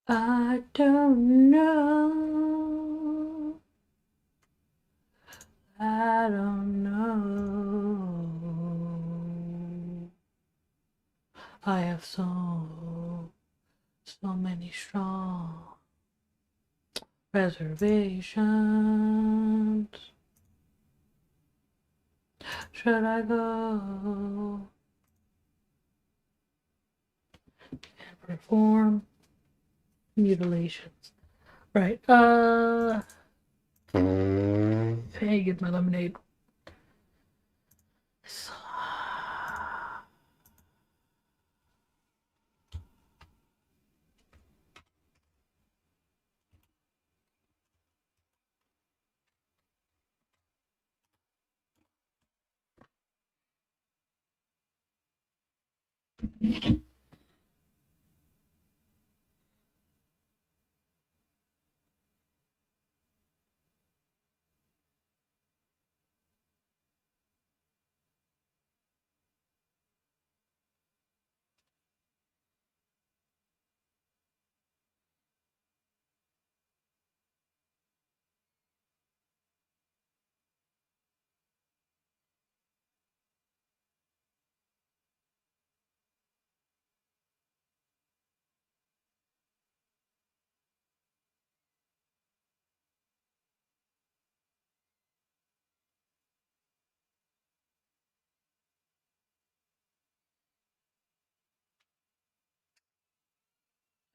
I don't know. I don't know. I have so many strong reservations. Should I go and perform mutilations? Right. Hey, get my lemonade.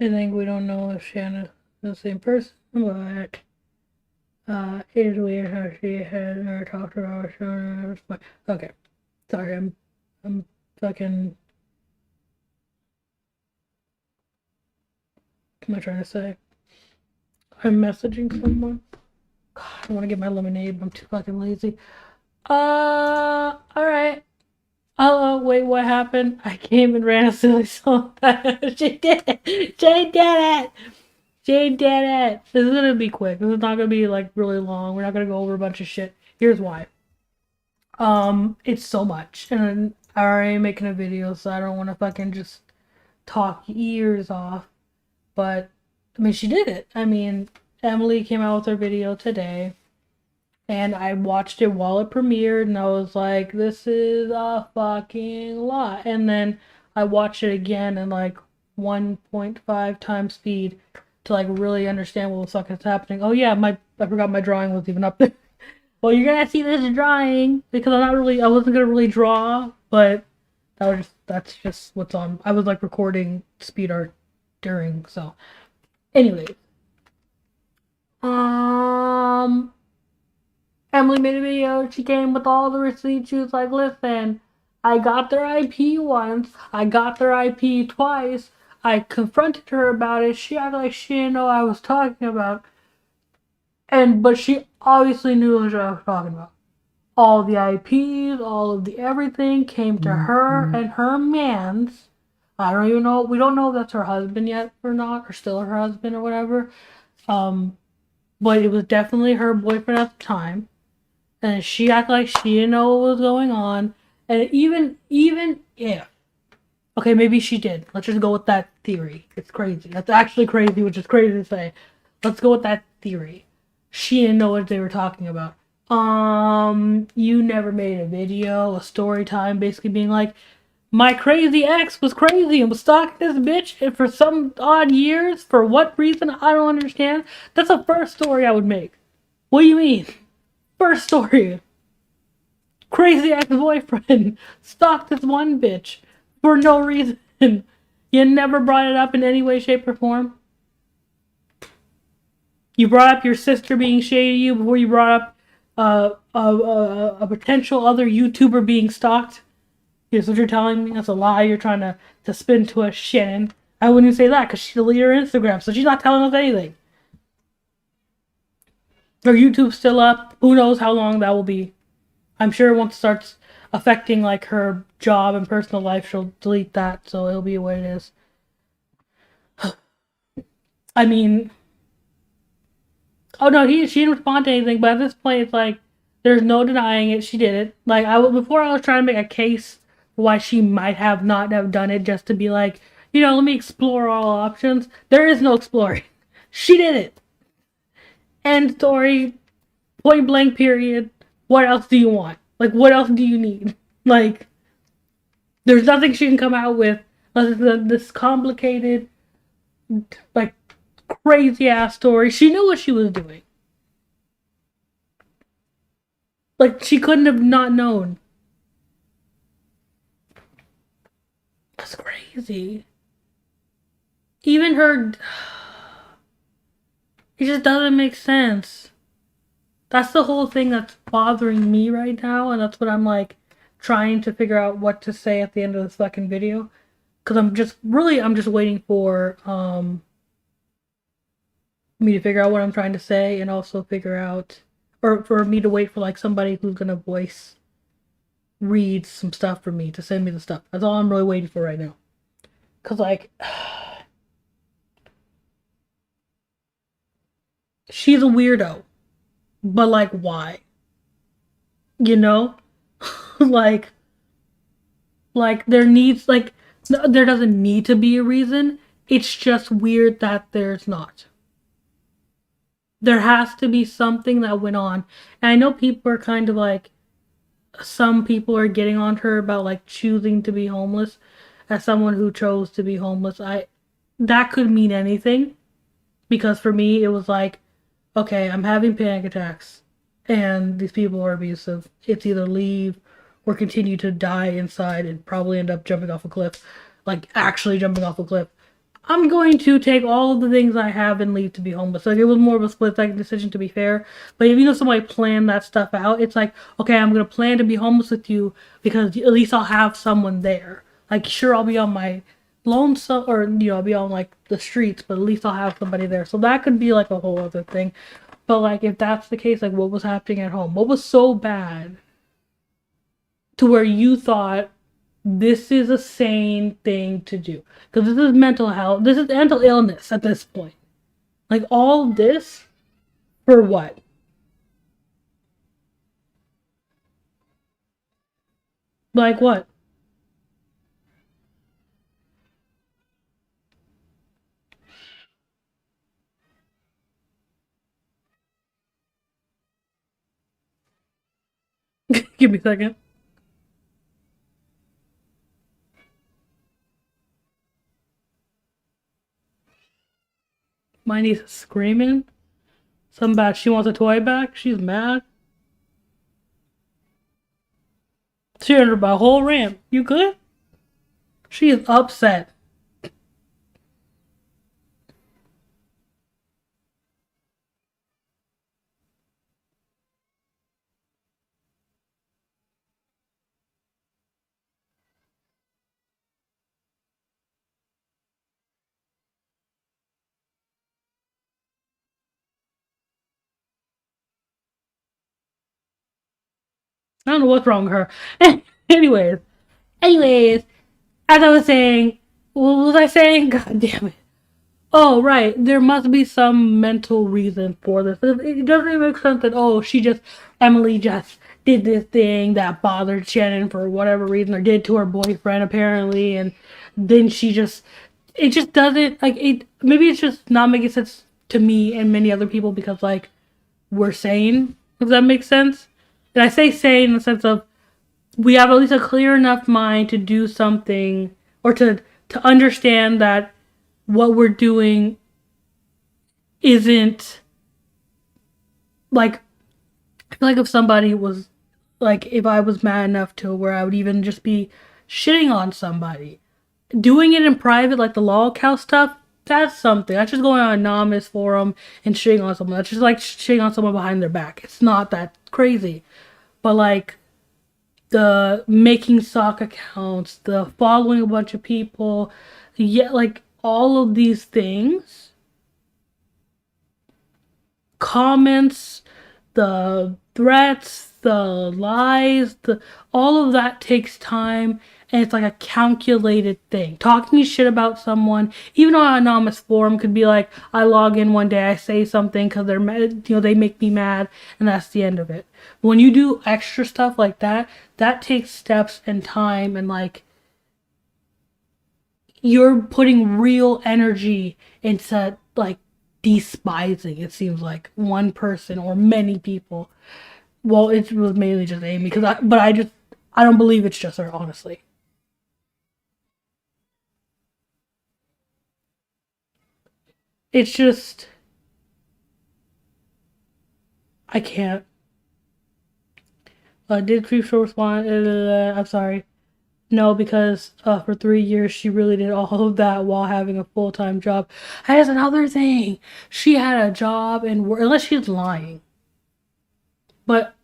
I think we don't know if Shanna is the same person, but it is weird how she has never talked about Shanna. Okay, sorry, I'm fucking. What am I trying to say? I'm messaging someone. God, I want to get my lemonade, but I'm too fucking lazy. Alright. Hello, wait, what happened? I came and ran a silly song. She did it! She did it! She did it! This is gonna be quick. This is not gonna be like really long. We're not gonna go over a bunch of shit. Here's why. It's so much. And I already making a video, so I don't wanna fucking just talk ears off. But I mean she did it. I mean, Emily came out with her video today. And I watched it while it premiered, and I was like, this is a fucking lot. And then I watched it again in like 1.5 times speed to like really understand what the fuck is happening. Oh yeah, I forgot my drawing was even up there. Well, you're gonna see this drawing because I wasn't gonna really draw, but that's just what's on. I was like recording speed art during, so. Anyway, um, Emily made a video. She came with all the receipts. She was like, listen, I got their IP once. I got their IP twice. I confronted her about it. She acted like she didn't know what I was talking about. But she obviously knew what I was talking about. All the IPs, all of the everything came to her and her man's. I don't even know. We don't know if that's her husband yet or not, or still her husband or whatever. But it was definitely her boyfriend at the time. And she acted like she didn't know what was going on. And even if, okay, maybe she did. Let's just go with that theory. It's crazy. That's actually crazy, which is crazy to say. Let's go with that theory. She didn't know what they were talking about. You never made a video, a story time, basically being like, my crazy ex was crazy and was stalking this bitch and for some odd years. For what reason? I don't understand. That's the first story I would make. What do you mean? First story. Crazy ex-boyfriend stalked this one bitch for no reason. You never brought it up in any way, shape, or form. You brought up your sister being shady to you before you brought up a potential other YouTuber being stalked. Here's what you're telling me. That's a lie you're trying to spin to us, Shannon. I wouldn't say that because she deleted her Instagram, so she's not telling us anything. Her YouTube's still up. Who knows how long that will be. I'm sure once it starts affecting like her job and personal life, she'll delete that, so it'll be what it is. I mean, oh no, she didn't respond to anything, but at this point, it's like there's no denying it. She did it. Like before, I was trying to make a case why she might have not have done it, just to be like, let me explore all options. There is no exploring. She did it. End story. Point blank. Period. What else do you want? Like, what else do you need? Like, there's nothing she can come out with other than this complicated, like, crazy ass story. She knew what she was doing. Like, she couldn't have not known. That's crazy. Even her. It just doesn't make sense. That's the whole thing that's bothering me right now, and that's what I'm like trying to figure out what to say at the end of this fucking video. Cause I'm just waiting for me to figure out what I'm trying to say and also figure out or for me to wait for like somebody who's gonna voice read some stuff for me to send me the stuff. That's all I'm really waiting for right now. Cause like she's a weirdo. But like why? You know? like there needs like there doesn't need to be a reason. It's just weird that there's not. There has to be something that went on. And I know people are kind of like some people are getting on her about like choosing to be homeless. As someone who chose to be homeless, I that could mean anything because for me it was like, okay, I'm having panic attacks and these people are abusive. It's either leave or continue to die inside and probably end up jumping off a cliff, like actually jumping off a cliff. I'm going to take all of the things I have and leave to be homeless. Like, it was more of a split second decision, to be fair. But if somebody planned that stuff out, it's like, okay, I'm going to plan to be homeless with you because at least I'll have someone there. Like, sure, I'll be on my lonesome, or, I'll be on, like, the streets, but at least I'll have somebody there. So that could be, like, a whole other thing. But, like, if that's the case, like, what was happening at home? What was so bad to where you thought this is a sane thing to do? Because this is mental health. This is mental illness at this point. Like, all this for what? Like what? Give me a second. My niece is screaming. Something bad. She wants a toy back. She's mad. She under my whole rant. You good? She is upset. I don't know what's wrong with her. anyways, anyways, as I was saying, what was I saying? God damn it. Oh, right. There must be some mental reason for this. It doesn't even make sense that, Emily just did this thing that bothered Shannon for whatever reason, or did to her boyfriend, apparently, and then it just doesn't, like, maybe it's just not making sense to me and many other people because, like, we're sane, if that makes sense. And I say sane in the sense of we have at least a clear enough mind to do something or to understand that what we're doing isn't like I feel like if somebody was like if I was mad enough to where I would even just be shitting on somebody. Doing it in private, like the lol cow stuff, that's something. That's just going on an anonymous forum and shitting on someone. That's just like shitting on someone behind their back. It's not that crazy. But like the making sock accounts, the following a bunch of people, yeah, like all of these things, comments, the threats, the lies, all of that takes time and it's like a calculated thing. Talking shit about someone, even on an anonymous forum, could be like, I log in one day, I say something because they're mad, they make me mad, and that's the end of it. But when you do extra stuff like that, that takes steps and time, and like, you're putting real energy into like despising, it seems like, one person or many people. Well, it was mainly just Amy because I don't believe it's just her, honestly. It's just I can't. Did Creepshow respond? I'm sorry. No, because for 3 years she really did all of that while having a full time job. That's another thing. She had a job and unless she's lying, but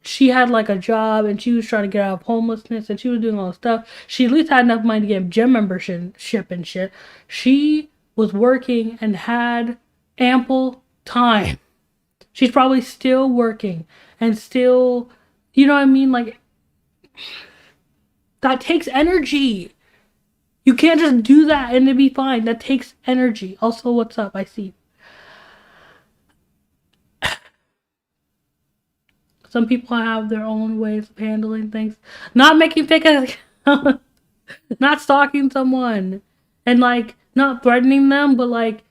she had like a job and she was trying to get out of homelessness and she was doing all this stuff. She at least had enough money to get a gym membership and shit. She was working and had ample time. She's probably still working and still, you know what I mean? Like, that takes energy. You can't just do that and it'd be fine. That takes energy. Also, what's up? I see. Some people have their own ways of handling things. Not making fake accounts. Not stalking someone. And like not threatening them, but like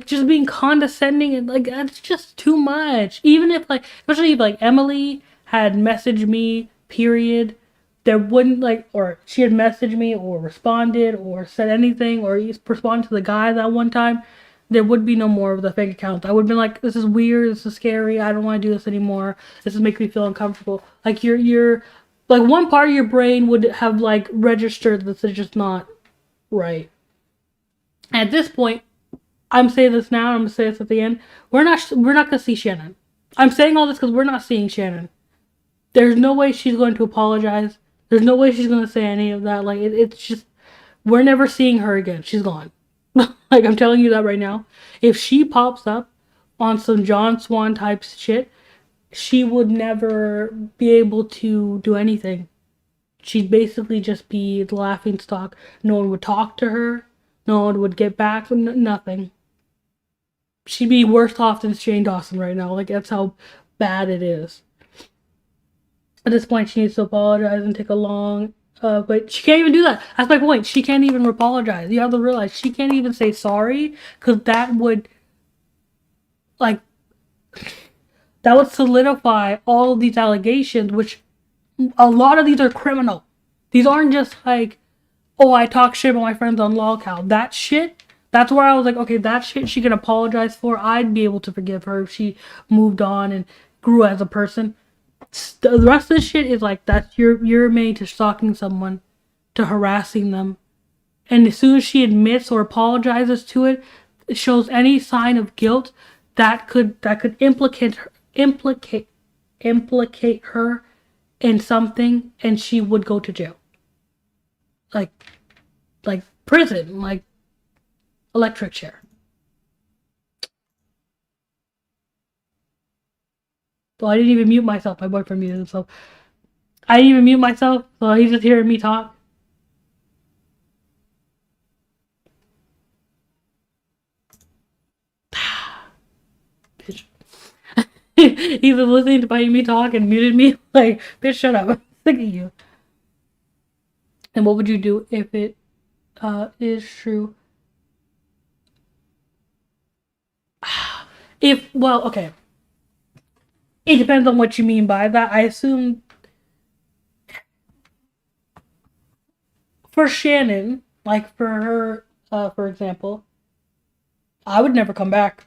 just being condescending and like that's just too much. Even if like especially if like Emily had messaged me, period, there wouldn't like or she had messaged me or responded or said anything or responded to the guy that one time, there would be no more of the fake accounts. I would have been like, this is weird, this is scary, I don't want to do this anymore. This is making me feel uncomfortable. Like you're like one part of your brain would have like registered this is just not right. At this point, I'm saying this now. I'm gonna say this at the end. We're not gonna see Shannon. I'm saying all this because we're not seeing Shannon. There's no way she's going to apologize. There's no way she's gonna say any of that. Like it's just we're never seeing her again. She's gone. Like I'm telling you that right now. If she pops up on some John Swan type shit, she would never be able to do anything. She'd basically just be the laughing stock. No one would talk to her. No one would get back. Nothing. She'd be worse off than Shane Dawson right now. Like that's how bad it is. At this point, she needs to apologize and take a long. But she can't even do that. That's my point. She can't even apologize. You have to realize she can't even say sorry because like that would solidify all of these allegations, which a lot of these are criminal. These aren't just like, oh, I talk shit about my friends on LolCal. That shit, that's where I was like, okay, that shit she can apologize for. I'd be able to forgive her if she moved on and grew as a person. The rest of the shit is like, that's you're made to stalking someone, to harassing them. And as soon as she admits or apologizes to it, it shows any sign of guilt that could implicate her in something and she would go to jail. Like prison, like electric chair. Well, I didn't even mute myself. My boyfriend muted himself. I didn't even mute myself, so he's just hearing me talk. Bitch. He's been listening to me talk and muted me. Like, bitch, shut up. I'm sick of you. And what would you do if it is true? Well, okay. It depends on what you mean by that. I assume for Shannon, like for her, for example, I would never come back.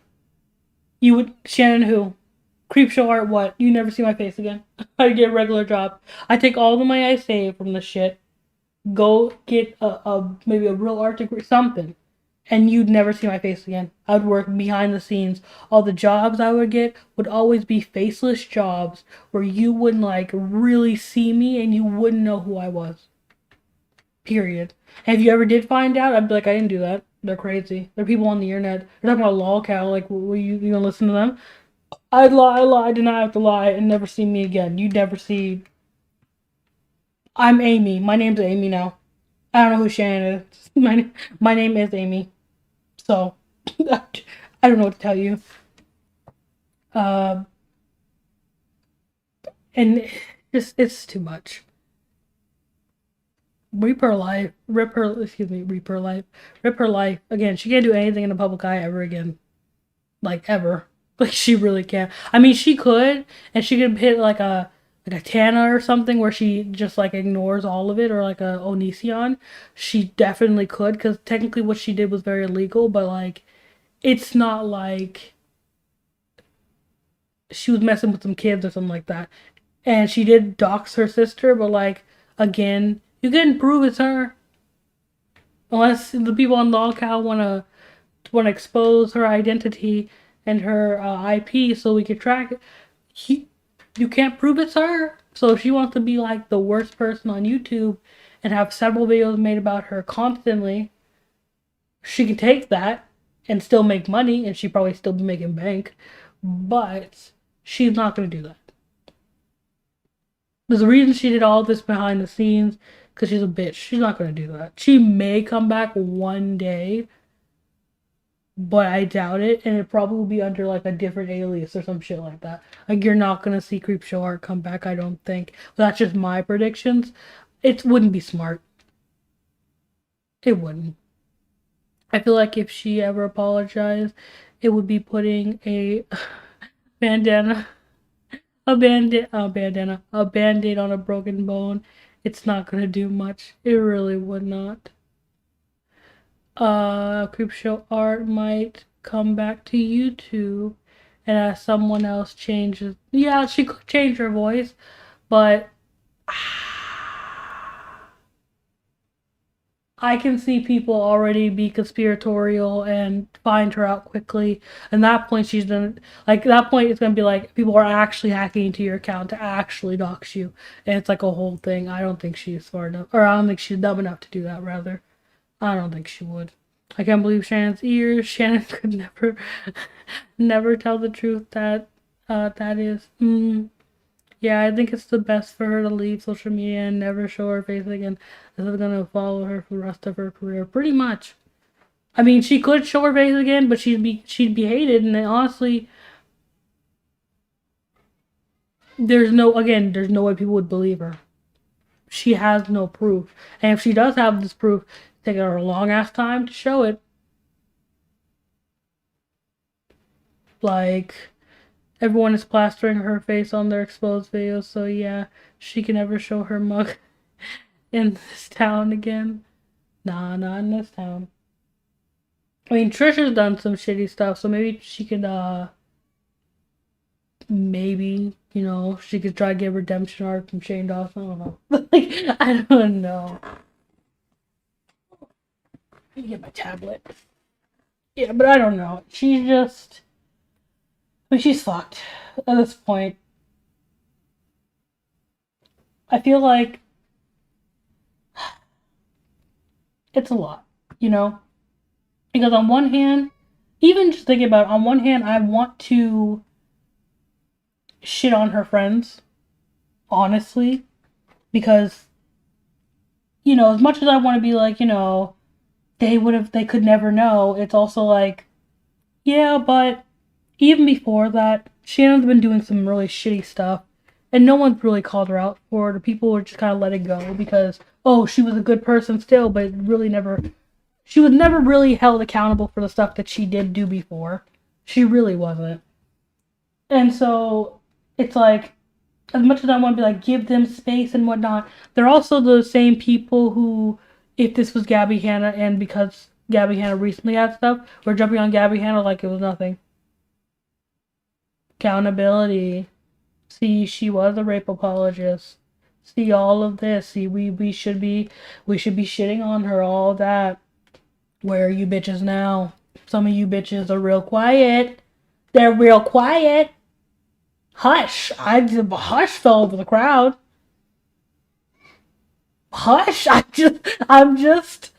You would Shannon who? Creepshowart what? You never see my face again. I get a regular job. I take all the money I save from the shit, go get a maybe a real art degree, something, and you'd never see my face again. I would work behind the scenes. All the jobs I would get would always be faceless jobs where you wouldn't like really see me and you wouldn't know who I was. Period. And if you ever did find out, I'd be like, I didn't do that. They're crazy. They're people on the internet. They're talking about lolcow. Like, will you gonna listen to them? I'd lie, deny, have to lie, and never see me again. You'd never see. I'm Amy. My name's Amy now. I don't know who Shannon is. My name is Amy. So, I don't know what to tell you. Uh, and it's too much. Reap her life. Rip her. Excuse me. Reap her life. Rip her life. Again, she can't do anything in the public eye ever again. Like ever. Like she really can't. I mean, she could, and she could hit like a Tana or something where she just like ignores all of it, or like a Onision. She definitely could, because technically what she did was very illegal, but like it's not like she was messing with some kids or something like that. And she did dox her sister, but like again, you couldn't prove it's her unless the people on Lolcow want to expose her identity and her IP so we can track it. You can't prove it's her. So if she wants to be like the worst person on YouTube and have several videos made about her constantly, she can take that and still make money, and she probably still be making bank. But she's not gonna do that. There's a reason she did all this behind the scenes, because she's a bitch. She's not gonna do that. She may come back one day, but I doubt it, and it probably will be under like a different alias or some shit like that. Like you're not gonna see Creepshowart come back, I don't think. But that's just my predictions. It wouldn't be smart. It wouldn't. I feel like if she ever apologized, it would be putting a bandana, a band-aid on a broken bone. It's not gonna do much. It really would not. Creepshowart might come back to YouTube, and as someone else changes, yeah, she could change her voice, but I can see people already be conspiratorial and find her out quickly. And that point, she's done. Like that point, it's gonna be like people are actually hacking into your account to actually dox you, and it's like a whole thing. I don't think she's smart enough, or I don't think she's dumb enough to do that. Rather, I don't think she would. I can't believe Shannon's ears. Shannon could never, never tell the truth. That is. Yeah, I think it's the best for her to leave social media and never show her face again. This is gonna follow her for the rest of her career, pretty much. I mean, she could show her face again, but she'd be hated. And then, honestly, there's no way people would believe her. She has no proof, and if she does have this proof, it's taking her a long ass time to show it. Like everyone is plastering her face on their exposed videos, so yeah, she can never show her mug in this town again. Nah, not in this town. I mean, Trisha's done some shitty stuff, so maybe she could, maybe, she could try to get redemption arc from Shane Dawson. I don't know. Like, I don't know. Let me get my tablet. Yeah, but I don't know. She's just, I mean, she's fucked at this point. I feel like it's a lot, you know? Because on one hand, even just thinking about it, on one hand, I want to shit on her friends, honestly, because, as much as I want to be like, they could never know, it's also like, yeah, but even before that, Shannon's been doing some really shitty stuff, and no one's really called her out for it, or people were just kind of letting go because, oh, she was a good person still, but she was never really held accountable for the stuff that she did do before. She really wasn't. And so, it's like, as much as I want to be like, give them space and whatnot, they're also the same people who, if this was Gabby Hanna, and because Gabby Hanna recently had stuff, were jumping on Gabby Hanna like it was nothing. Accountability. See, she was a rape apologist. See all of this. See, we should be shitting on her, all that. Where are you bitches now? Some of you bitches are real quiet. They're real quiet. Hush. Hush fell over the crowd. Hush. It's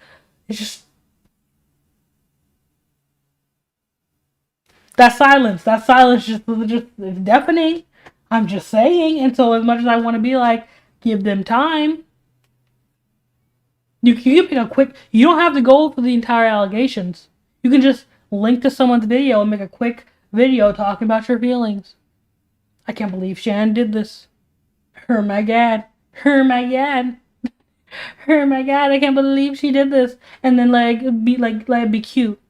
just, that silence just is deafening. I'm just saying. And so as much as I want to be like, give them time, you can pick a quick, you don't have to go for the entire allegations. You can just link to someone's video and make a quick video talking about your feelings. I can't believe Shannon did this. Her my god. Oh my god, I can't believe she did this. And then be cute.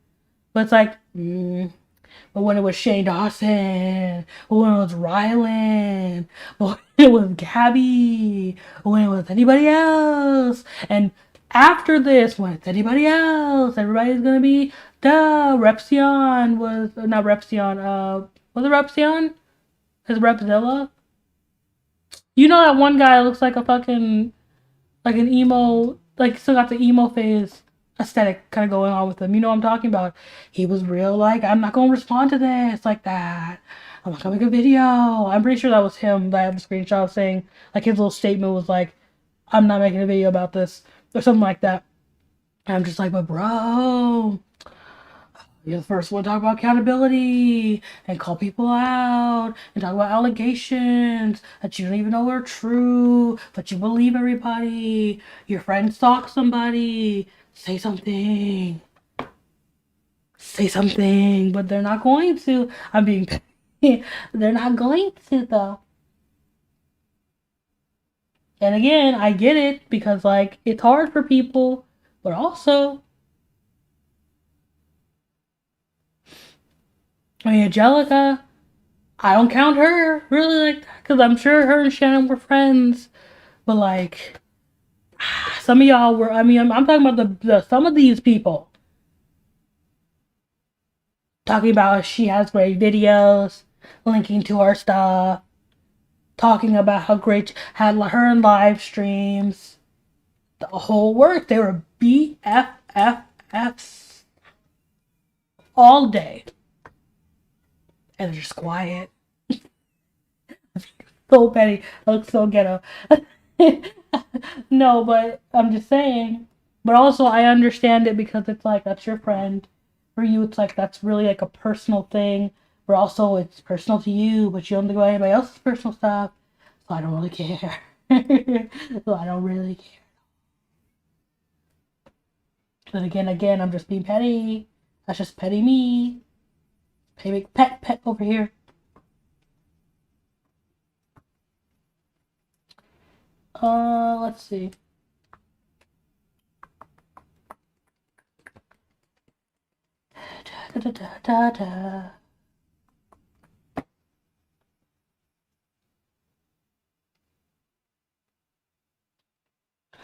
But it's like, but when it was Shane Dawson, when it was Rylan, when it was Gabby, when it was anybody else, and after this, when it's anybody else, everybody's gonna be Repsion was not Repsion. Was it Repsion? Is Repzilla? You know that one guy looks like a fucking like an emo, like still got the emo phase aesthetic kind of going on with him. You know what I'm talking about? He was real like, I'm not gonna respond to this like that. I'm not gonna make a video. I'm pretty sure that was him that I have the screenshot of saying like his little statement was like, I'm not making a video about this or something like that. And I'm just like, but bro, you're the first one to talk about accountability and call people out and talk about allegations that you don't even know are true, but you believe everybody. Your friend stalked somebody. Say something. Say something. But they're not going to. I'm being. They're not going to, though. And again, I get it because, like, it's hard for people, but also, I mean, Angelica, I don't count her really like that because I'm sure her and Shannon were friends. But like, some of y'all were. I mean, I'm talking about the some of these people talking about she has great videos, linking to our stuff, talking about how great had her in live streams, the whole work. They were BFFs all day, and they're just quiet. So petty. I look so ghetto. No, but I'm just saying. But also, I understand it because it's like that's your friend. For you, it's like that's really like a personal thing. But also, it's personal to you, but you don't think about anybody else's personal stuff. So I don't really care. So I don't really care. But again, I'm just being petty. That's just petty me. Pet over here. Let's see. Da, da, da, da, da.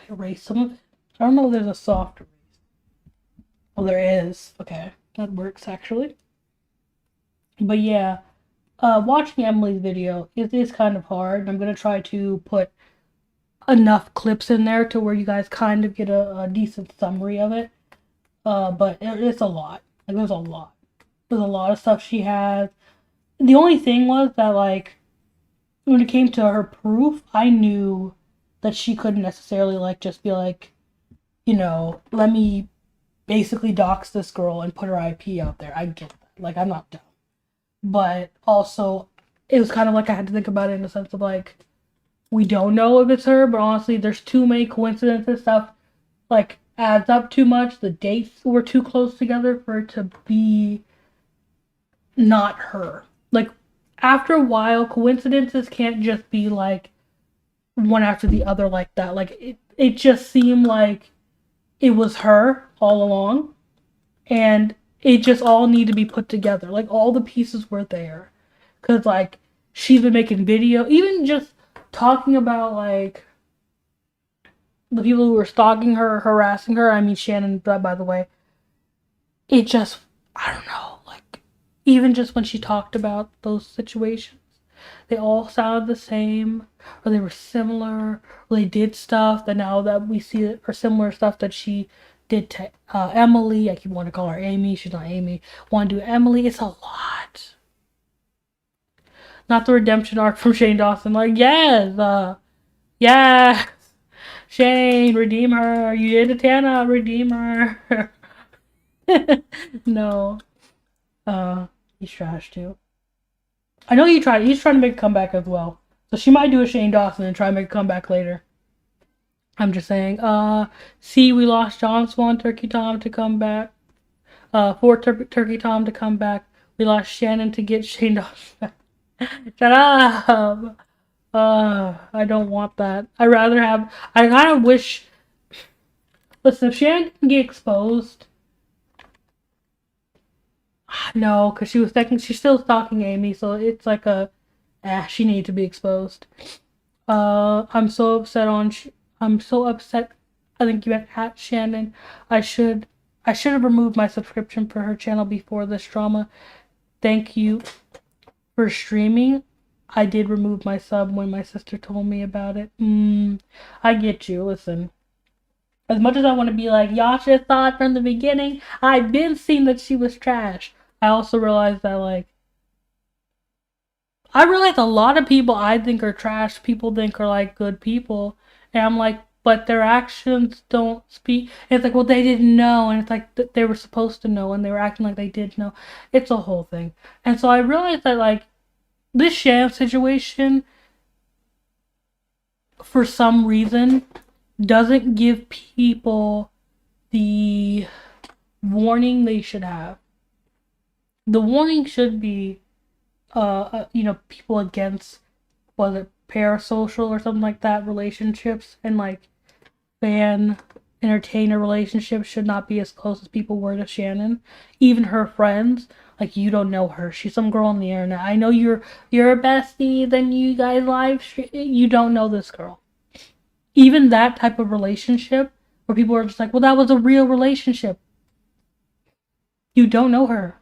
Erase some of it. I don't know if there's a soft erase. Oh, there is. Okay, that works actually. But yeah, watching Emily's video is kind of hard. I'm gonna try to put enough clips in there to where you guys kind of get a decent summary of it. But it's a lot. Like, there's a lot. There's a lot of stuff she has. The only thing was that, like, when it came to her proof, I knew that she couldn't necessarily, like, just be like, let me basically dox this girl and put her IP out there. I get that. Like, I'm not dumb. But also, it was kind of like I had to think about it in the sense of, like, we don't know if it's her, but honestly, there's too many coincidences. Stuff, like, adds up too much. The dates were too close together for it to be not her. Like, after a while, coincidences can't just be like one after the other like that. Like, it just seemed like it was her all along, and it just all need to be put together. Like, all the pieces were there, cause like she's been making video, even just talking about like the people who were stalking her, harassing her. I mean, Shannon, by the way. It just, I don't know, like, even just when she talked about those situations, they all sounded the same, or they were similar, or they did stuff that now that we see are similar stuff that she did to Emily. I keep wanting to call her Amy. She's not Amy. Want to do Emily. It's a lot. Not the redemption arc from Shane Dawson. Like, yes, yes, Shane, redeem her. You did it, Tana, redeem her. No. He's trash too. I know he tried. He's trying to make a comeback as well. So she might do a Shane Dawson and try to make a comeback later. I'm just saying. See, we lost John Swan, Turkey Tom to come back. For Turkey Tom to come back. We lost Shannon to get Shane Dawson back. Shut up. I don't want that. I kind of wish Listen, if Shannon can get exposed, no, because she's still stalking Amy, so it's like she needs to be exposed. I'm so upset I'm so upset. I think you meant at Shannon. I should, I should have removed my subscription for her channel before this drama. Thank you for streaming. I did remove my sub when my sister told me about it. I get you. Listen, as much as I want to be like, y'all should have thought from the beginning, I've been seeing that she was trash. I also realized that, like, I realize a lot of people I think are trash, people think are, like, good people. And I'm like, but their actions don't speak. And it's like, well, they didn't know. And it's like, they were supposed to know. And they were acting like they did know. It's a whole thing. And so I realized that, like, this Shan situation, for some reason, doesn't give people the warning they should have. The warning should be, people against, was it parasocial or something like that, relationships, and like fan entertainer relationships should not be as close as people were to Shannon. Even her friends, like, you don't know her. She's some girl on the internet. I know you're a bestie, then you guys live stream. You don't know this girl. Even that type of relationship where people are just like, well, that was a real relationship. You don't know her.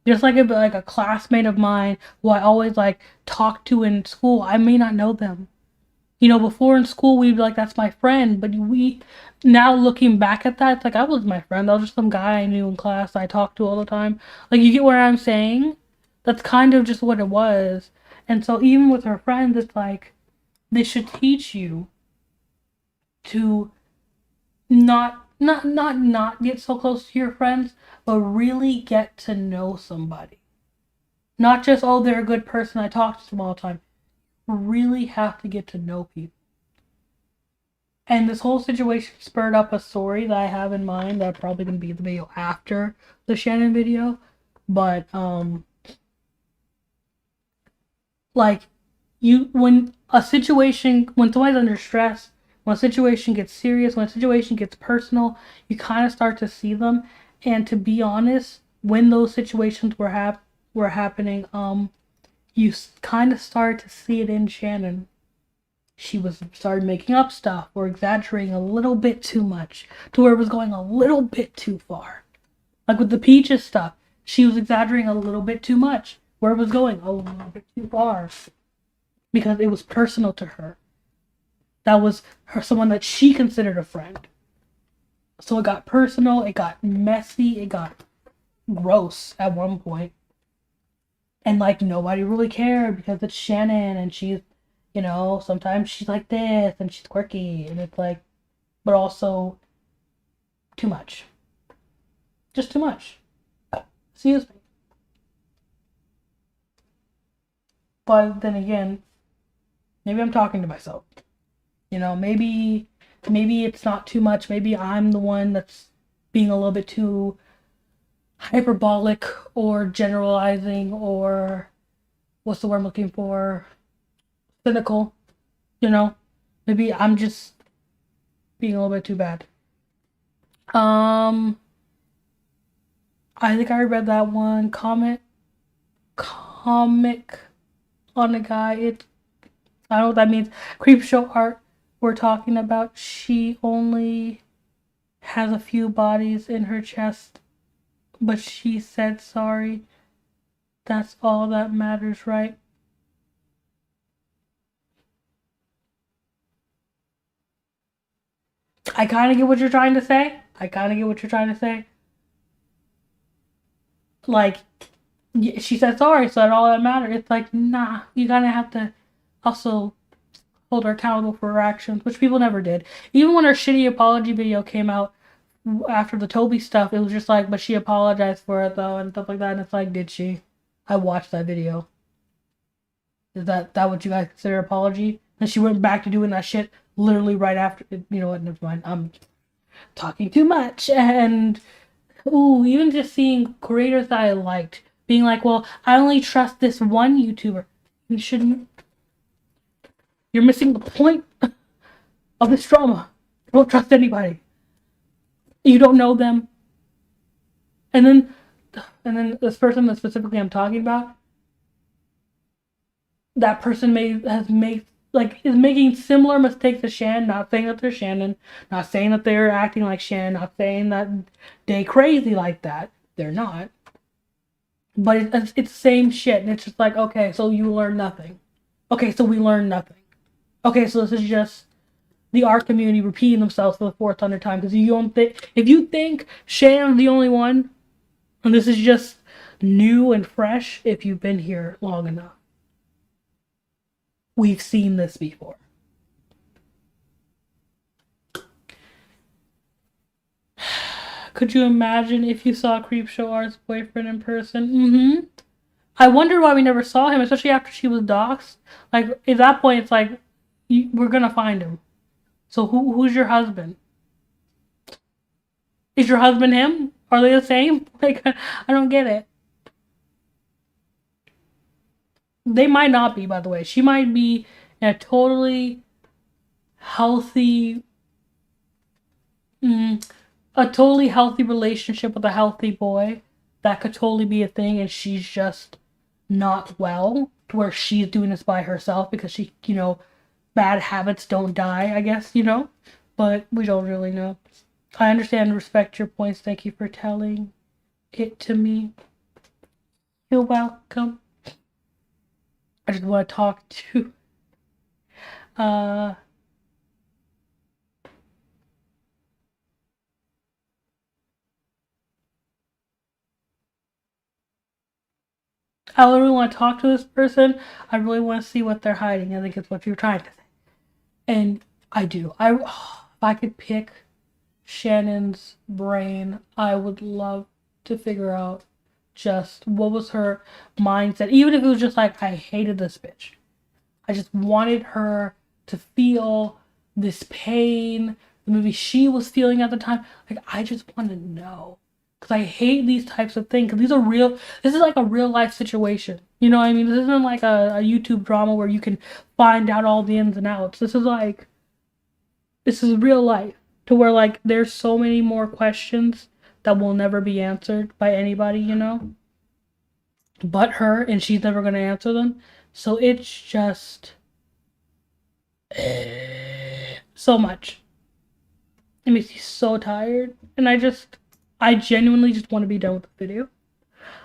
Just like a classmate of mine who I always like talk to in school, I may not know them. Before in school we'd be like, that's my friend, but now looking back at that, it's like, I was my friend. That was just some guy I knew in class I talked to all the time. Like, you get what I'm saying? That's kind of just what it was. And so even with her friends, it's like, they should teach you to not get so close to your friends, but really get to know somebody. Not just, oh, they're a good person, I talk to them all the time. Really have to get to know people. And this whole situation spurred up a story that I have in mind that probably gonna be the video after the Shannon video. But like, when somebody's under stress, when a situation gets serious, when a situation gets personal, you kind of start to see them. And to be honest, when those situations were happening, you kind of started to see it in Shannon. She started making up stuff or exaggerating a little bit too much, to where it was going a little bit too far. Like with the Peaches stuff, she was exaggerating a little bit too much, where it was going a little bit too far. Because it was personal to her. That was someone that she considered a friend. So it got personal, it got messy, it got gross at one point. And like, nobody really cared because it's Shannon and she's, sometimes she's like this and she's quirky, and it's like, but also too much. Just too much. Excuse me. But then again, maybe I'm talking to myself. Maybe it's not too much. Maybe I'm the one that's being a little bit too hyperbolic or generalizing, or what's the word I'm looking for? Cynical. Maybe I'm just being a little bit too bad. I think I read that one comic on a guy. I don't know what that means. Creepshowart we're talking about. She only has a few bodies in her chest, but she said sorry. That's all that matters, right? I kind of get what you're trying to say. Like, she said sorry, so that's all that matters. It's like, nah, you kind of have to also hold her accountable for her actions, which people never did. Even when her shitty apology video came out after the Toby stuff, it was just like, but she apologized for it though, and stuff like that. And it's like, did she? I watched that video. Is that what you guys consider apology? And she went back to doing that shit literally right after. You know what? Never mind. I'm talking too much. And even just seeing creators that I liked being like, well, I only trust this one YouTuber. You shouldn't. You're missing the point of this drama. Don't trust anybody. You don't know them. And then this person that specifically I'm talking about, that person has made like is making similar mistakes to Shannon. Not saying that they're Shannon, not saying that they're acting like Shannon, not saying that they crazy like that. They're not. But it's the same shit, and it's just like, okay, so you learn nothing. Okay, so we learn nothing. Okay, so this is just the art community repeating themselves for the 400th time. Because you don't think, if you think Shannon's the only one, and this is just new and fresh, if you've been here long enough, we've seen this before. Could you imagine if you saw Creepshowart's boyfriend in person? Mm-hmm. I wonder why we never saw him, especially after she was doxxed. Like, at that point, it's like, we're gonna find him. So who's your husband? Is your husband him? Are they the same? Like, I don't get it. They might not be, by the way. She might be in a totally healthy, mm, a totally healthy relationship with a healthy boy. That could totally be a thing, and she's just not well, to where she's doing this by herself because she, bad habits don't die, I guess, But we don't really know. I understand and respect your points. Thank you for telling it to me. You're welcome. I just want to talk to uh I really want to talk to this person. I really want to see what they're hiding. I think it's what you're trying to say. And I do. If I could pick Shannon's brain, I would love to figure out just what was her mindset. Even if it was just like, I hated this bitch. I just wanted her to feel this pain, the movie she was feeling at the time. Like, I just want to know. Because I hate these types of things. Because this is like a real life situation. You know what I mean? This isn't like a YouTube drama where you can find out all the ins and outs. This is real life. To where, like, there's so many more questions that will never be answered by anybody, but her, and she's never going to answer them. So it's just so much. It makes me so tired. And I genuinely just want to be done with the video.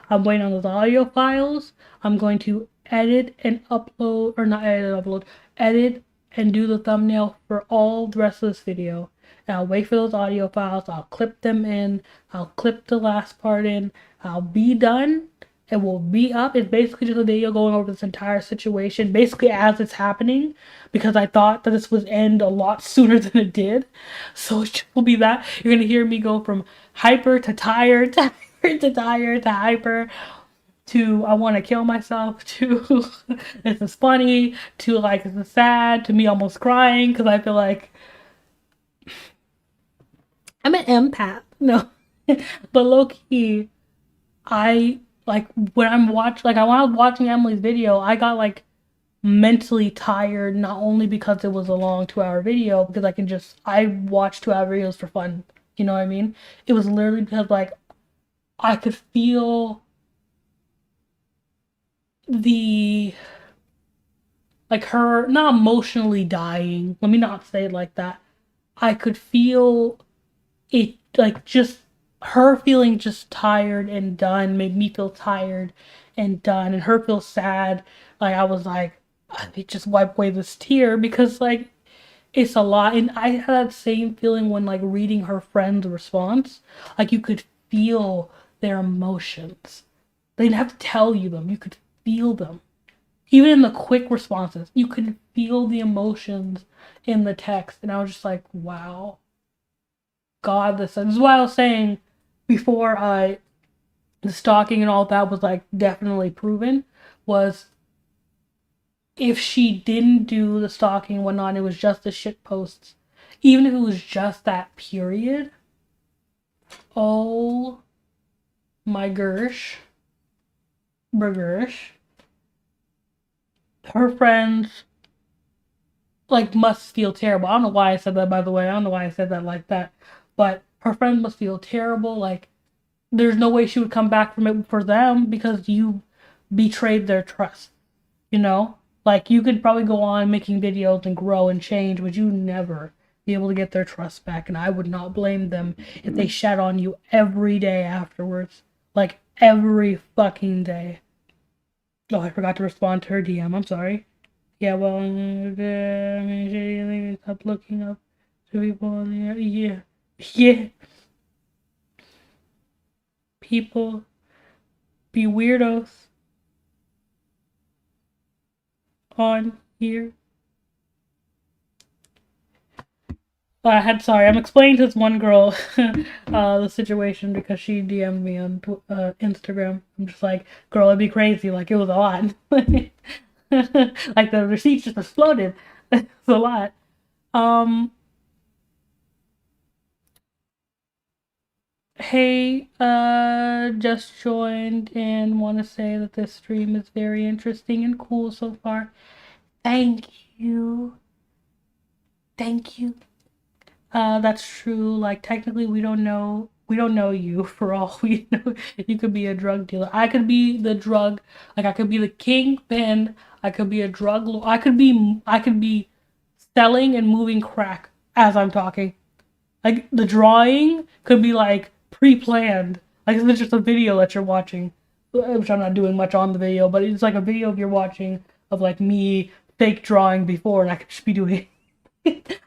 I'm waiting on those audio files. I'm going to edit and upload, or not edit and upload, edit and do the thumbnail for all the rest of this video. And I'll wait for those audio files. I'll clip them in. I'll clip the last part in. I'll be done. It will be up. It's basically just a video going over this entire situation, basically as it's happening, because I thought that this would end a lot sooner than it did. So it will be that. You're gonna hear me go from hyper to tired, tired to tired to hyper, to I want to kill myself, to this is funny, to like this is sad, to me almost crying because I feel like I'm an empath. No, but low key, I like when I was watching Emily's video, I got like mentally tired, not only because it was a long 2 hour video, because I watch 2 hour videos for fun. You know what I mean? It was literally because like I could feel the like her not emotionally dying. Let me not say it like that. I could feel it like just her feeling just tired and done made me feel tired and done, and her feel sad. Like I was like, I need to just wipe away this tear because like it's a lot. And I had that same feeling when like reading her friend's response. Like you could feel their emotions. They didn't have to tell you them. You could feel them. Even in the quick responses, you could feel the emotions in the text. And I was just like, wow. God, this is what I was saying before the stalking and all that was like definitely proven, was if she didn't do the stalking and whatnot, it was just the shit posts. Even if it was just that period, oh my gersh, burgers, her friends, like must feel terrible. I don't know why I said that, by the way. I don't know why I said that like that. But her friend must feel terrible. Like there's no way she would come back from it for them because you betrayed their trust. You know? Like you could probably go on making videos and grow and change, but you never be able to get their trust back. And I would not blame them if they shat on you every day afterwards. Like every fucking day. Oh, I forgot to respond to her DM. I'm sorry. Yeah, well, I mean, stop looking up to people. Yeah, yeah. People be weirdos on here. I'm explaining to this one girl the situation because she DM'd me on Instagram. I'm just like, girl, it'd be crazy. Like, it was a lot. Like, the receipts just exploded. It's a lot. Um, Hey, just joined and want to say that this stream is very interesting and cool so far. Thank you. Thank you. That's true. Like technically we don't know you for all we know. You could be a drug dealer. I could be the drug, like I could be the kingpin. I could be a drug lord. I could be selling and moving crack as I'm talking. Like the drawing could be like pre-planned. Like it's just a video that you're watching, which I'm not doing much on the video, but it's like a video of you're watching of like me fake drawing before, and I could just be doing,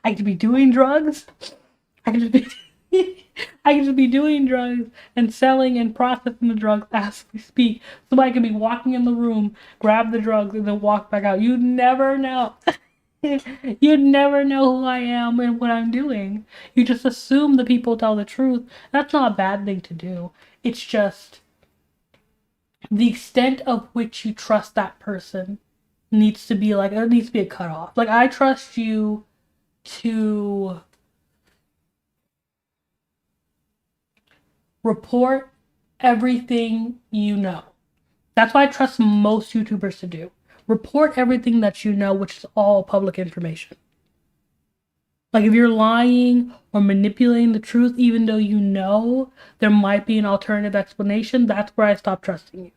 I could be doing drugs. I could just be, I could just be doing drugs and selling and processing the drugs as we speak. Somebody could be walking in the room, grab the drugs, and then walk back out. You'd never know. You'd never know who I am and what I'm doing. You just assume the people tell the truth. That's not a bad thing to do. It's just the extent of which you trust that person needs to be like, there needs to be a cutoff. Like, I trust you to report everything you know. That's why I trust most YouTubers to do. Report everything that you know, which is all public information. Like if you're lying or manipulating the truth, even though you know there might be an alternative explanation, that's where I stop trusting you.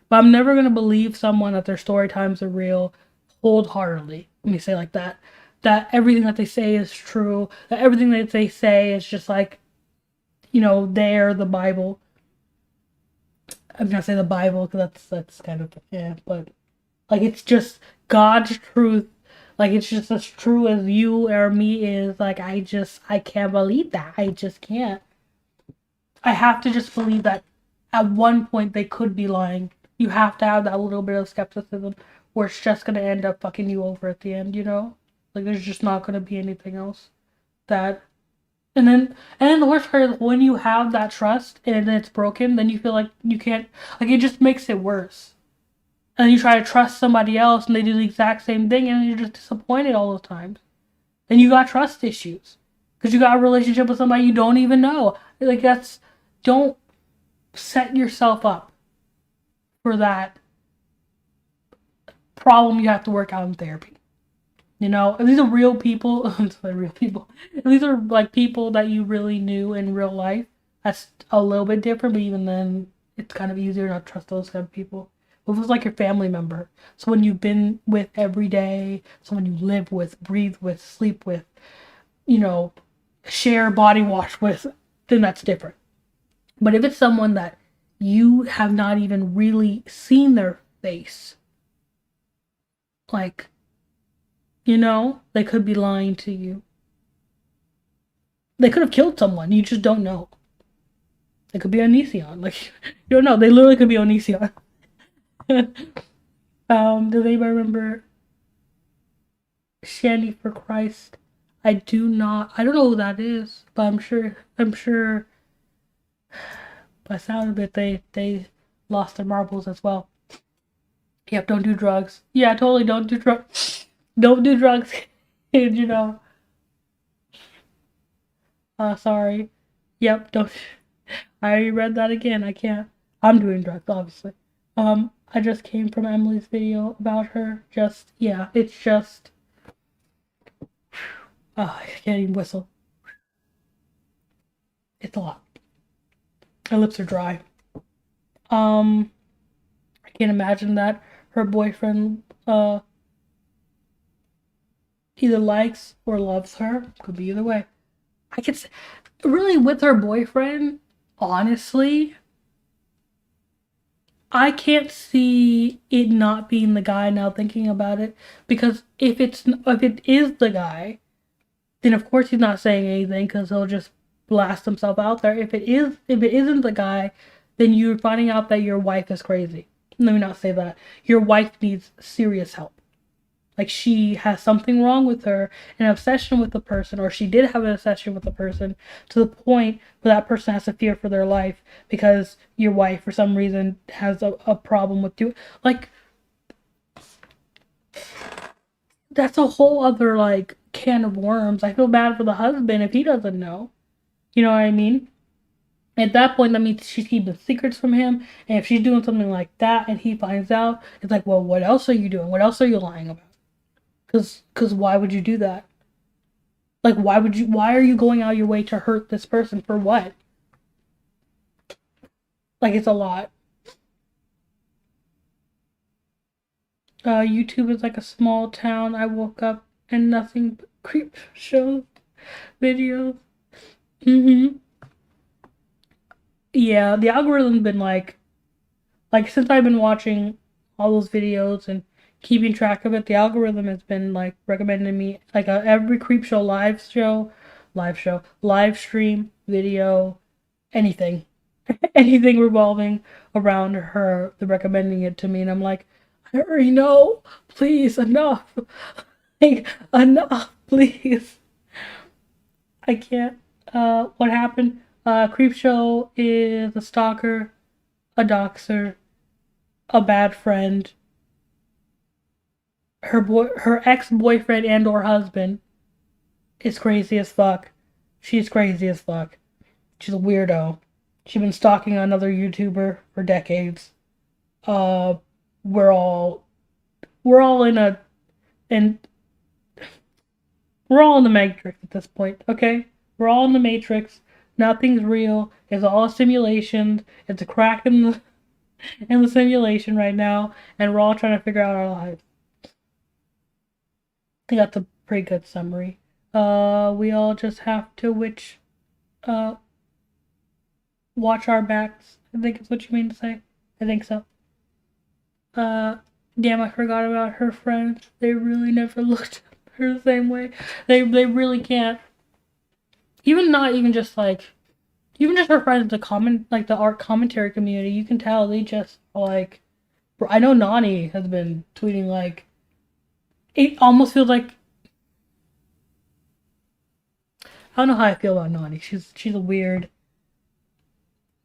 But I'm never gonna believe someone that their story times are real wholeheartedly. Let me say it like that. That everything that they say is true. That everything that they say is just like, they're the Bible. I'm gonna say the Bible because that's kind of yeah, but like it's just God's truth. Like it's just as true as you or me is. Like I can't believe that. I just can't. I have to just believe that at one point they could be lying. You have to have that little bit of skepticism where it's just gonna end up fucking you over at the end. Like there's just not gonna be anything else that and then the worst part is when you have that trust and then it's broken, then you feel like you can't, like it just makes it worse. And you try to trust somebody else and they do the exact same thing and you're just disappointed all the time. And you got trust issues. Because you got a relationship with somebody you don't even know. Like don't set yourself up for that problem you have to work out in therapy. If these are real people, real people. If these are like people that you really knew in real life, that's a little bit different, but even then, it's kind of easier not to trust those kind of people. If it was like your family member, someone you've been with every day, someone you live with, breathe with, sleep with, share body wash with, then that's different. But if it's someone that you have not even really seen their face, like, they could be lying to you. They could have killed someone. You just don't know. They could be Onision. Like, you don't know. They literally could be Onision. Does anybody remember Shandy for Christ? I do not. I don't know who that is, but I'm sure. By the sound of it, they lost their marbles as well. Yep, don't do drugs. Yeah, totally don't do drugs. Don't do drugs. Sorry. Yep, don't. I already read that again. I can't. I'm doing drugs, obviously. I just came from Emily's video about her. Yeah, it's just. I can't even whistle. It's a lot. Her lips are dry. Um, I can't imagine that her boyfriend either likes or loves her. Could be either way. I could say, really with her boyfriend, honestly, I can't see it not being the guy now thinking about it because if it is the guy, then of course he's not saying anything because he'll just blast himself out there. If it isn't the guy, then you're finding out that your wife is crazy. Let me not say that. Your wife needs serious help. Like she has something wrong with her, an obsession with the person, or she did have an obsession with the person to the point where that person has to fear for their life because your wife, for some reason, has a problem with you. Like, that's a whole other, like, can of worms. I feel bad for the husband if he doesn't know. You know what I mean? At that point, that means she's keeping secrets from him. And if she's doing something like that and he finds out, it's like, well, what else are you doing? What else are you lying about? Cause why would you do that? Like, why are you going out your way to hurt this person for what? Like, it's a lot. YouTube is like a small town. I woke up and nothing but creep shows, videos. Mm-hmm. Yeah, the algorithm's been like since I've been watching all those videos and keeping track of it, the algorithm has been like recommending me like every creep show, live stream, video, anything. Anything revolving around her, the recommending it to me, and I'm like, I already know. Please, enough. Like, enough, please. I can't. What happened? Creepshow is a stalker, a doxer, a bad friend. Her ex-boyfriend and or husband is crazy as fuck. She's crazy as fuck. She's a weirdo. She's been stalking another YouTuber for decades. Uh, we're all we're all in a and we're all in the matrix at this point. Okay, we're all in the matrix. Nothing's real. It's all a simulation. It's a crack in the simulation right now, and we're all trying to figure out our lives. I think that's a pretty good summary. We all just have to uh watch our backs. I think is what you mean to say. I think so. Uh, damn, I forgot about her friends. They really never looked at her the same way. They really can't. Even not even just like even just her friends, the comment like the art commentary community. You can tell they just like. I know Nani has been tweeting like. It almost feels like I don't know how I feel about Nani. She's a weird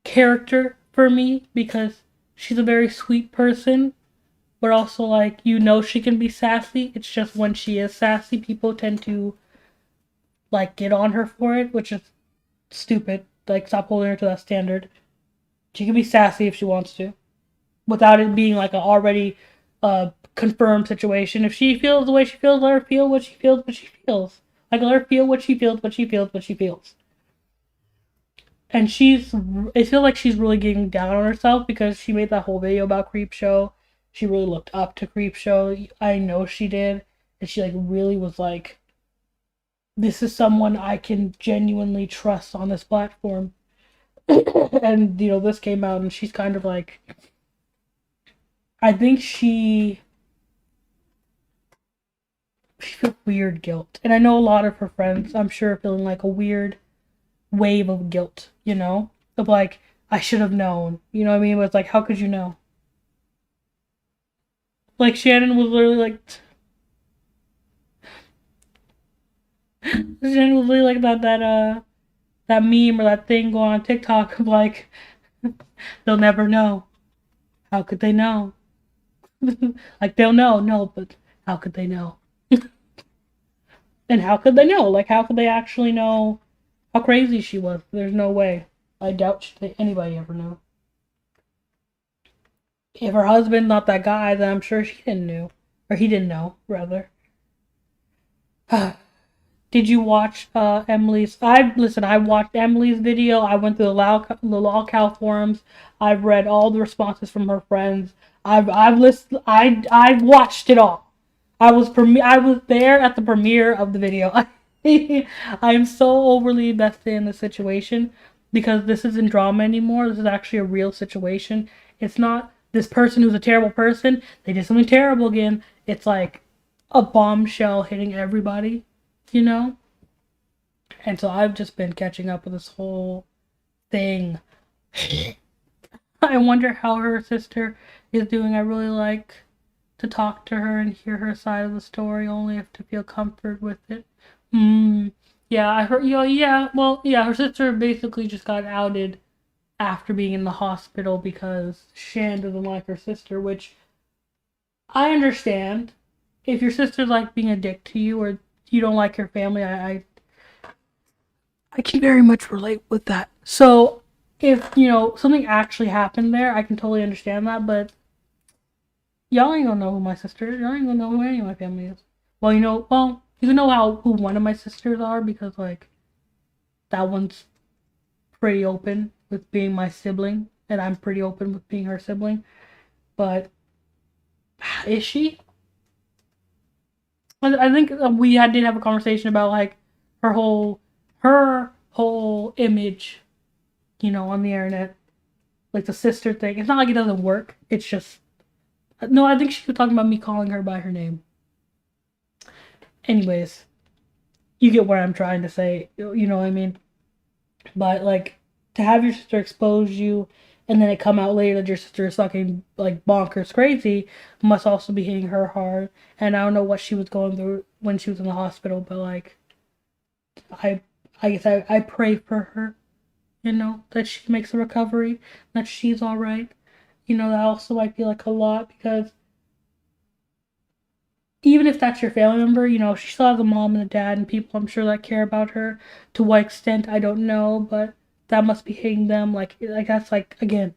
character for me because she's a very sweet person, but also like she can be sassy. It's just when she is sassy, people tend to like get on her for it, which is stupid. Like stop holding her to that standard. She can be sassy if she wants to, without it being like a already confirmed situation. If she feels the way she feels, let her feel what she feels, what she feels. Like let her feel what she feels, what she feels, what she feels. And I feel like she's really getting down on herself because she made that whole video about Creepshow. She really looked up to Creepshow. I know she did. And she like really was like, this is someone I can genuinely trust on this platform. And this came out and she's kind of like, I think she feels weird guilt. And I know a lot of her friends, I'm sure, feeling like a weird wave of guilt, of like, I should have known. You know what I mean? But it's like, how could you know? Like Shannon was literally like, Shannon was literally like that meme or that thing going on TikTok of like, they'll never know. How could they know? Like they'll know, no, but how could they know? And how could they know? Like how could they actually know how crazy she was? There's no way. I doubt anybody ever knew. If her husband's not that guy, then I'm sure she didn't know. Or he didn't know, rather. Did you watch Emily's? I watched Emily's video. I went through the lolcow forums. I've read all the responses from her friends. I've listened. I watched it all. I was there at the premiere of the video. I'm so overly invested in the situation because this isn't drama anymore. This is actually a real situation. It's not this person who's a terrible person. They did something terrible again. It's like a bombshell hitting everybody, you know? And so I've just been catching up with this whole thing. I wonder how her sister is doing. I really like to talk to her and hear her side of the story, only if to feel comfort with it. Yeah, I heard. Yeah. Well, yeah. Her sister basically just got outed after being in the hospital because Shan doesn't like her sister, which I understand. If your sister's like being a dick to you or you don't like your family, I can very much relate with that. So if something actually happened there, I can totally understand that. But y'all ain't gonna know who my sister is. Y'all ain't gonna know who any of my family is. Well, you can know who one of my sisters are because like that one's pretty open with being my sibling, and I'm pretty open with being her sibling. But is she? I think did have a conversation about like her whole image, on the internet, like the sister thing. It's not like it doesn't work. It's just no. I think she was talking about me calling her by her name. Anyways, you get what I'm trying to say. You know what I mean? But like to have your sister expose you and then it come out later that your sister is fucking like bonkers crazy must also be hitting her hard. And I don't know what she was going through when she was in the hospital, but like I I guess I pray for her, that she makes a recovery, that she's alright. That also might be like a lot because even if that's your family member, she still has a mom and a dad and people I'm sure that care about her. To what extent I don't know, but that must be hitting them. Like that's like again,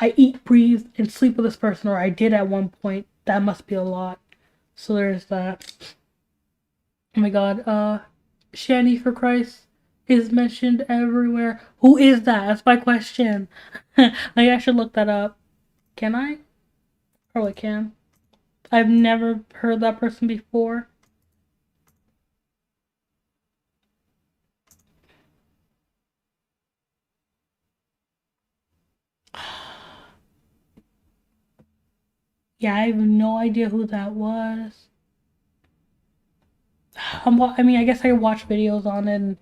I eat, breathe, and sleep with this person, or I did at one point. That must be a lot. So there's that. Oh my god, Shani for Christ is mentioned everywhere. Who is that? That's my question. I should look that up. Can I? Probably can. I've never heard that person before. Yeah, I have no idea who that was. I mean, I guess I could watch videos on it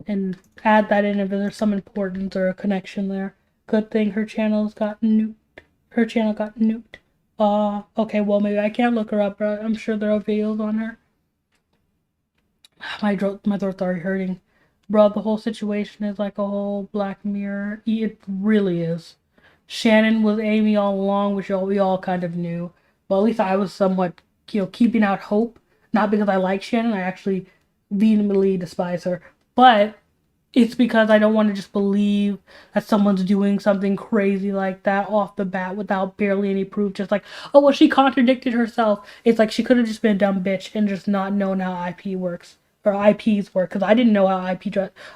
and add that in if there's some importance or a connection there. Good thing her channel's got nuked. Her channel got nuked. Okay, well maybe I can't look her up, but I'm sure there are videos on her. My throat's already hurting. Bro, the whole situation is like a whole Black Mirror. It really is. Shannon was Amy all along, which we all kind of knew. Well, at least I was somewhat, keeping out hope. Not because I like Shannon, I actually vehemently despise her. But it's because I don't want to just believe that someone's doing something crazy like that off the bat without barely any proof. Just like, oh, well, she contradicted herself. It's like she could have just been a dumb bitch and just not known how IP works. Or IPs work. Because I didn't know how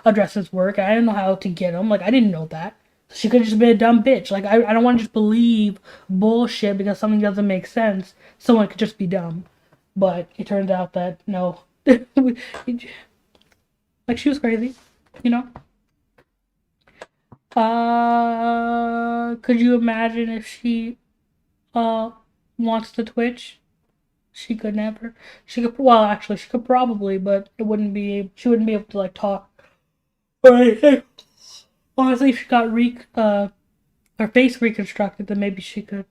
addresses work. I didn't know how to get them. Like, I didn't know that. She could have just been a dumb bitch. Like, I don't want to just believe bullshit because something doesn't make sense. Someone could just be dumb. But it turns out that, no. Like, she was crazy. You know? Could you imagine if she, wants to Twitch? She could never. She could, well, actually, she could probably, but she wouldn't be able to, like, talk or anything. Honestly, if she got her face reconstructed, then maybe she could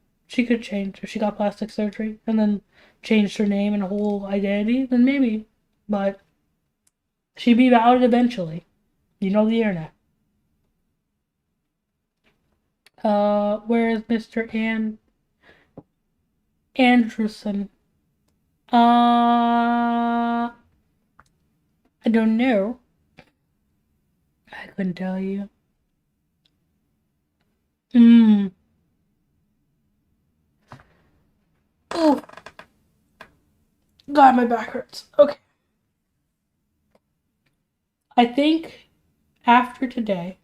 change. If she got plastic surgery and then changed her name and whole identity, then maybe. But she'd be outed eventually. You know the internet. Where is Mr. Anderson? I don't know. I couldn't tell you. Oh, God, my back hurts. Okay. I think after today,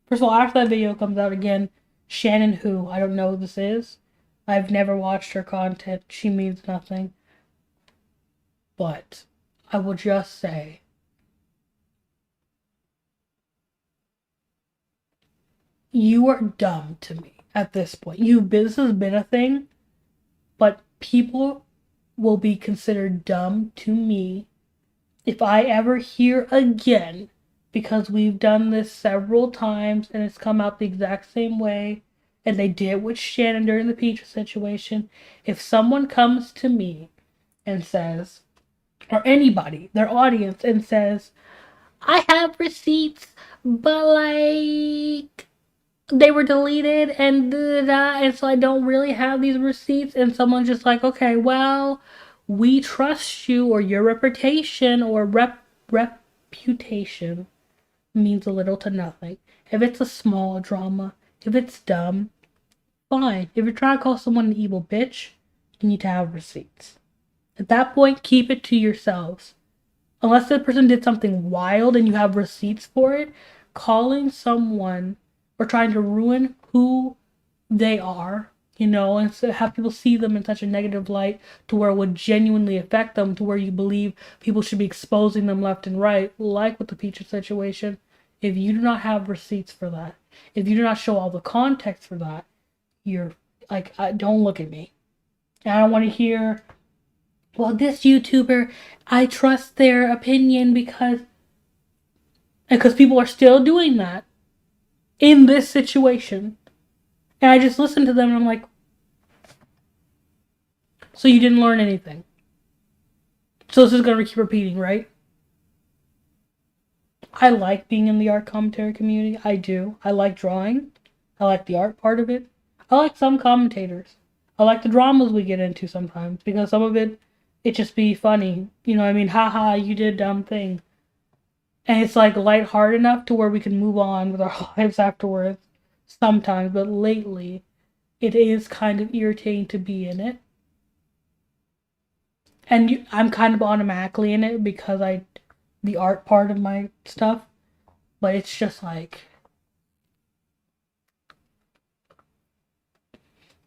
first of all, after that video comes out again, Shannon who, I don't know who this is. I've never watched her content. She means nothing. But I will just say, you are dumb to me at this point. This has been a thing, but people will be considered dumb to me if I ever hear again, because we've done this several times and it's come out the exact same way, and they did with Shannon during the Peach situation. If someone comes to me and says, or anybody, their audience, and says, I have receipts, but like they were deleted and da, da, da, and so I don't really have these receipts, and someone's just like, okay, well, we trust you, or your reputation or reputation means a little to nothing. If it's a small drama, if it's dumb, fine. If you're trying to call someone an evil bitch, you need to have receipts. At that point, keep it to yourselves. Unless the person did something wild and you have receipts for it, calling someone or trying to ruin who they are, and so have people see them in such a negative light to where it would genuinely affect them, to where you believe people should be exposing them left and right, like with the Peaches situation. If you do not have receipts for that, if you do not show all the context for that, you're like, don't look at me. And I don't want to hear, well, this YouTuber, I trust their opinion because people are still doing that in this situation. And I just listened to them and I'm like, so you didn't learn anything. So this is going to keep repeating, right? I like being in the art commentary community. I do. I like drawing. I like the art part of it. I like some commentators. I like the dramas we get into sometimes because some of it just be funny. You know what I mean? Haha, you did a dumb thing. And it's like lighthearted enough to where we can move on with our lives afterwards sometimes. But lately, it is kind of irritating to be in it. And I'm kind of automatically in it because the art part of my stuff. But it's just like,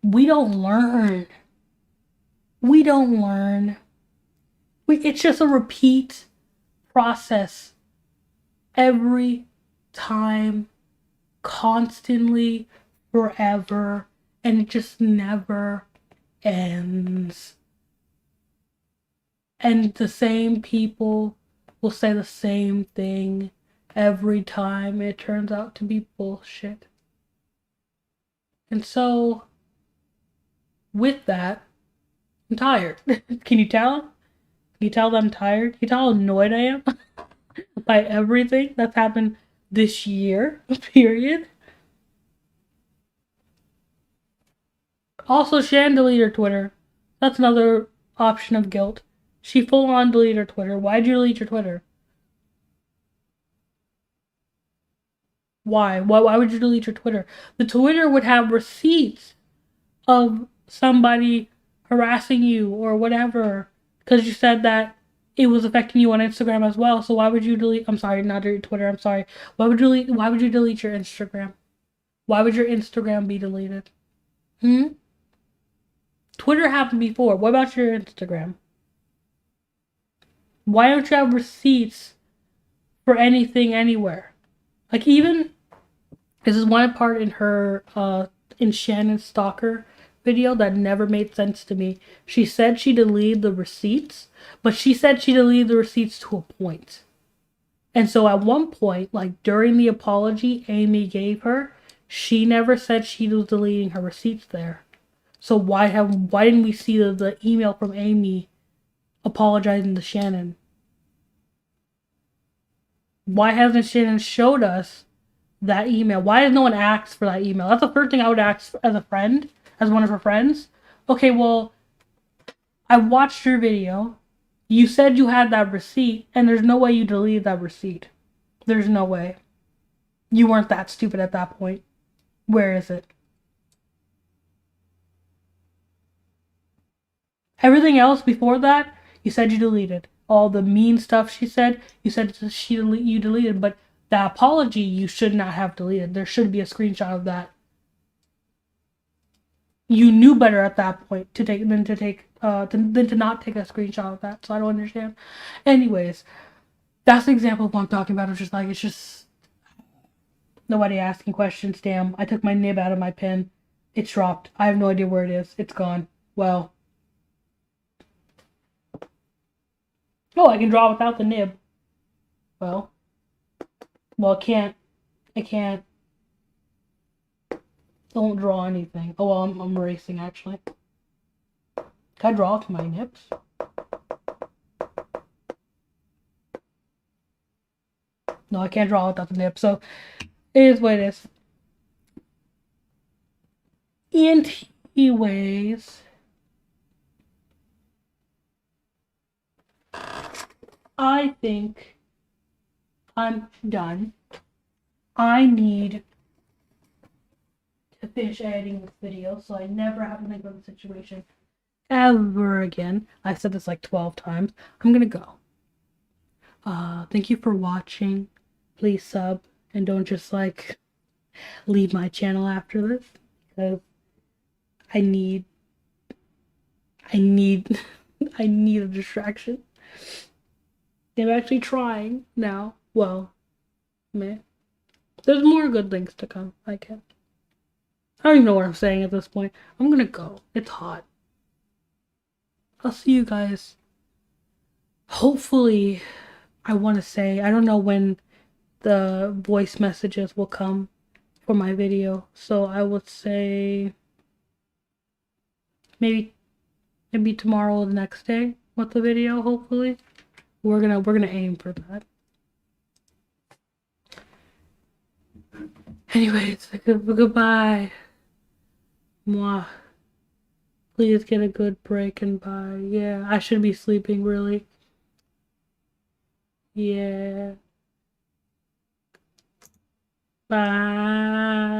we don't learn. We don't learn. It's just a repeat process every time, constantly, forever, and it just never ends. And the same people will say the same thing every time. It turns out to be bullshit. And so, with that, I'm tired. Can you tell? Can you tell that I'm tired? Can you tell how annoyed I am by everything that's happened this year, period? Also, Shan deleted her Twitter. That's another option of guilt. She full on deleted her Twitter. Why'd you delete your Twitter? Why? Why would you delete your Twitter? The Twitter would have receipts of somebody harassing you or whatever, because you said that it was affecting you on Instagram as well. So why would you delete? I'm sorry, not delete Twitter. I'm sorry. Why would you delete your Instagram? Why would your Instagram be deleted? Twitter happened before. What about your Instagram? Why don't you have receipts for anything anywhere? Like, even this is one part in her in Shannon's stalker video that never made sense to me. She said she deleted the receipts, but she said she deleted the receipts to a point. And so at one point, like during the apology Amy gave her, she never said she was deleting her receipts there. So why didn't we see the email from Amy apologizing to Shannon? Why hasn't Shannon showed us that email? Why has no one asked for that email? That's the first thing I would ask as a friend, as one of her friends. Okay, well, I watched your video. You said you had that receipt, and there's no way you deleted that receipt. There's no way. You weren't that stupid at that point. Where is it? Everything else before that, you said you deleted. all the mean stuff she said, you said you deleted, but the apology you should not have deleted. There should be a screenshot of that. You knew better at that point to take than to not take a screenshot of that. So I don't understand. Anyways, that's the example of what I'm talking about. It's just nobody asking questions. Damn, I took my nib out of my pen. It's dropped. I have no idea where it is. It's gone. Well. Oh, I can draw without the nib. Well, I can't. Don't draw anything. Oh, well, I'm erasing, actually. Can I draw with my nibs? No, I can't draw without the nib, so it is what it is. Anyways, I think I'm done. I need to finish editing this video so I never have to think about the situation ever again. I've said this like 12 times. I'm gonna go. Thank you for watching. Please sub and don't just like leave my channel after this because I need I need a distraction. I'm actually trying now. Well, man, there's more good things to come. I guess. I don't even know what I'm saying at this point. I'm gonna go. It's hot. I'll see you guys. Hopefully, I want to say, I don't know when the voice messages will come for my video. So I would say maybe tomorrow or the next day with the video, hopefully. We're gonna aim for that. Anyways, goodbye. Mwah. Please get a good break and bye. Yeah, I should be sleeping, really. Yeah. Bye.